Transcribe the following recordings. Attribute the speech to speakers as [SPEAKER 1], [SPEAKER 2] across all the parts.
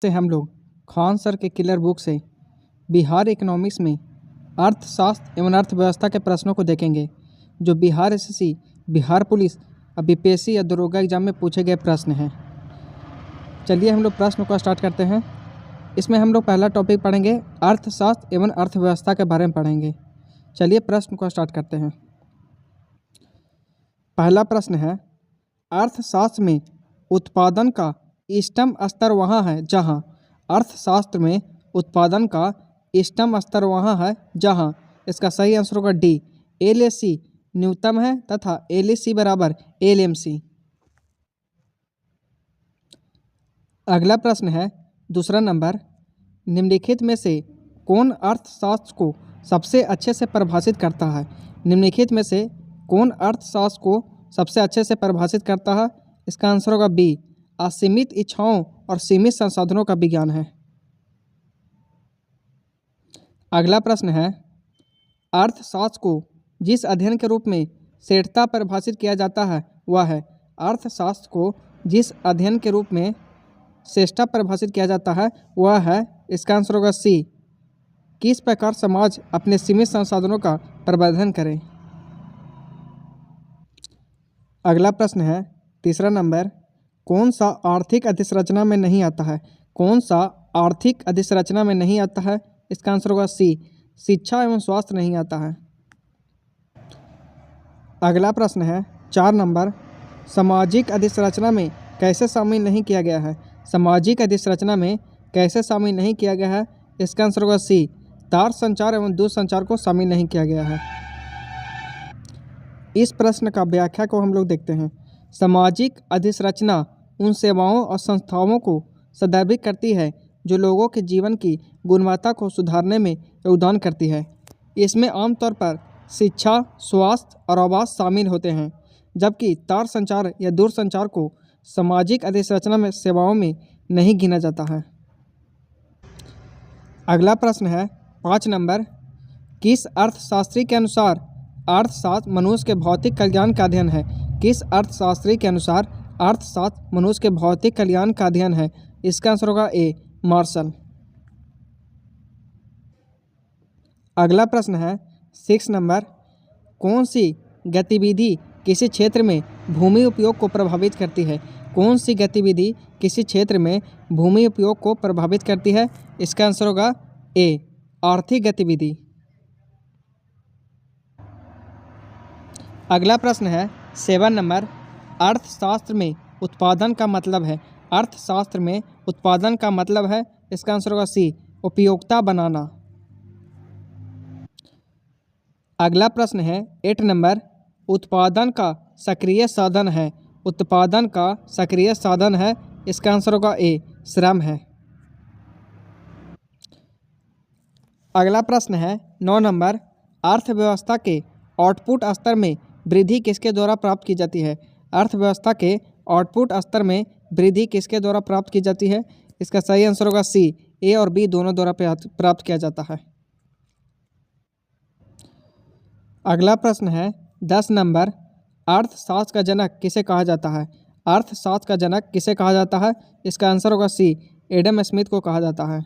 [SPEAKER 1] से हम लोग खान सर के किलर बुक से बिहार इकोनॉमिक्स में अर्थशास्त्र एवं अर्थव्यवस्था के प्रश्नों को देखेंगे जो बिहार एसएससी, बिहार पुलिस और बीपीएससी या दरोगा एग्जाम में पूछे गए प्रश्न हैं। चलिए हम लोग प्रश्न को स्टार्ट करते हैं। इसमें हम लोग पहला टॉपिक पढ़ेंगे अर्थशास्त्र एवं अर्थव्यवस्था के बारे में पढ़ेंगे। चलिए प्रश्न को स्टार्ट करते हैं। पहला प्रश्न है, अर्थशास्त्र में उत्पादन का इष्टतम स्तर वहाँ है जहाँ अर्थशास्त्र में उत्पादन का इष्टतम स्तर वहाँ है जहाँ इसका सही आंसर होगा डी, एलएसी न्यूनतम है तथा एलएसी बराबर एलएमसी। अगला प्रश्न है दूसरा नंबर, निम्नलिखित में से कौन अर्थशास्त्र को सबसे अच्छे से परिभाषित करता है? निम्नलिखित में से कौन अर्थशास्त्र को सबसे अच्छे से परिभाषित करता है? इसका आंसर होगा बी, असीमित इच्छाओं और सीमित संसाधनों का विज्ञान है। अगला प्रश्न है, अर्थशास्त्र को जिस अध्ययन के रूप में श्रेष्ठता परिभाषित किया जाता है वह है। अर्थशास्त्र को जिस अध्ययन के रूप में श्रेष्ठता परिभाषित किया जाता है वह है, इसका आंसर होगा सी, किस प्रकार समाज अपने सीमित संसाधनों का प्रबंधन करे। अगला प्रश्न है तीसरा नंबर, कौन सा आर्थिक अधिसंरचना में नहीं आता है? कौन सा आर्थिक अधिसंरचना में नहीं आता है? इसका आंसर होगा सी, शिक्षा एवं स्वास्थ्य नहीं आता है। अगला प्रश्न है 4 नंबर, सामाजिक अधिसंरचना में कैसे शामिल नहीं किया गया है? सामाजिक अधिसंरचना में कैसे शामिल नहीं किया गया है? इसका आंसर होगा सी, तार संचार एवं दूरसंचार को शामिल नहीं किया गया है। इस प्रश्न का व्याख्या को हम लोग देखते हैं। सामाजिक अधिसंरचना उन सेवाओं और संस्थाओं को संदर्भित करती है जो लोगों के जीवन की गुणवत्ता को सुधारने में योगदान करती है। इसमें आमतौर पर शिक्षा, स्वास्थ्य और आवास शामिल होते हैं, जबकि तार संचार या दूरसंचार को सामाजिक अधिसंरचना में सेवाओं में नहीं गिना जाता है। अगला प्रश्न है 5 नंबर, किस अर्थशास्त्री के अनुसार अर्थशास्त्र मनुष्य के भौतिक कल्याण का अध्ययन है? किस अर्थशास्त्री के अनुसार अर्थशास्त्र मनुष्य के भौतिक कल्याण का अध्ययन है? इसका आंसर होगा ए, मार्शल। अगला प्रश्न है 6 नंबर, कौन सी गतिविधि किसी क्षेत्र में भूमि उपयोग को प्रभावित करती है? कौन सी गतिविधि किसी क्षेत्र में भूमि उपयोग को प्रभावित करती है? इसका आंसर होगा ए, आर्थिक गतिविधि। अगला प्रश्न है 7 नंबर, अर्थशास्त्र में उत्पादन का मतलब है। अर्थशास्त्र में उत्पादन का मतलब है, इसका आंसर होगा सी, उपयोगिता बनाना। अगला प्रश्न है 8 नंबर, उत्पादन का सक्रिय साधन है। उत्पादन का सक्रिय साधन है, इसका आंसर होगा ए, श्रम है। अगला प्रश्न है 9 नंबर, अर्थव्यवस्था के आउटपुट स्तर में वृद्धि किसके द्वारा प्राप्त की जाती है? अर्थव्यवस्था के आउटपुट स्तर में वृद्धि किसके द्वारा प्राप्त की जाती है? इसका सही आंसर होगा सी, ए और बी दोनों द्वारा प्राप्त किया जाता है। अगला प्रश्न है 10 नंबर, अर्थशास्त्र का जनक किसे कहा जाता है? अर्थशास्त्र का जनक किसे कहा जाता है? इसका आंसर होगा सी, एडम स्मिथ को कहा जाता है।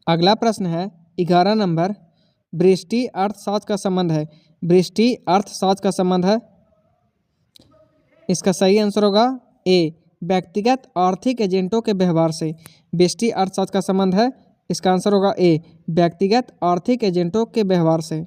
[SPEAKER 1] अगला प्रश्न है 11 नंबर, व्यष्टि अर्थशास्त्र का संबंध है। व्यष्टि अर्थशास्त्र का संबंध है, इसका सही आंसर होगा ए, व्यक्तिगत आर्थिक एजेंटों के व्यवहार से। व्यष्टि अर्थशास्त्र का संबंध है, इसका आंसर होगा ए, व्यक्तिगत आर्थिक एजेंटों के व्यवहार से।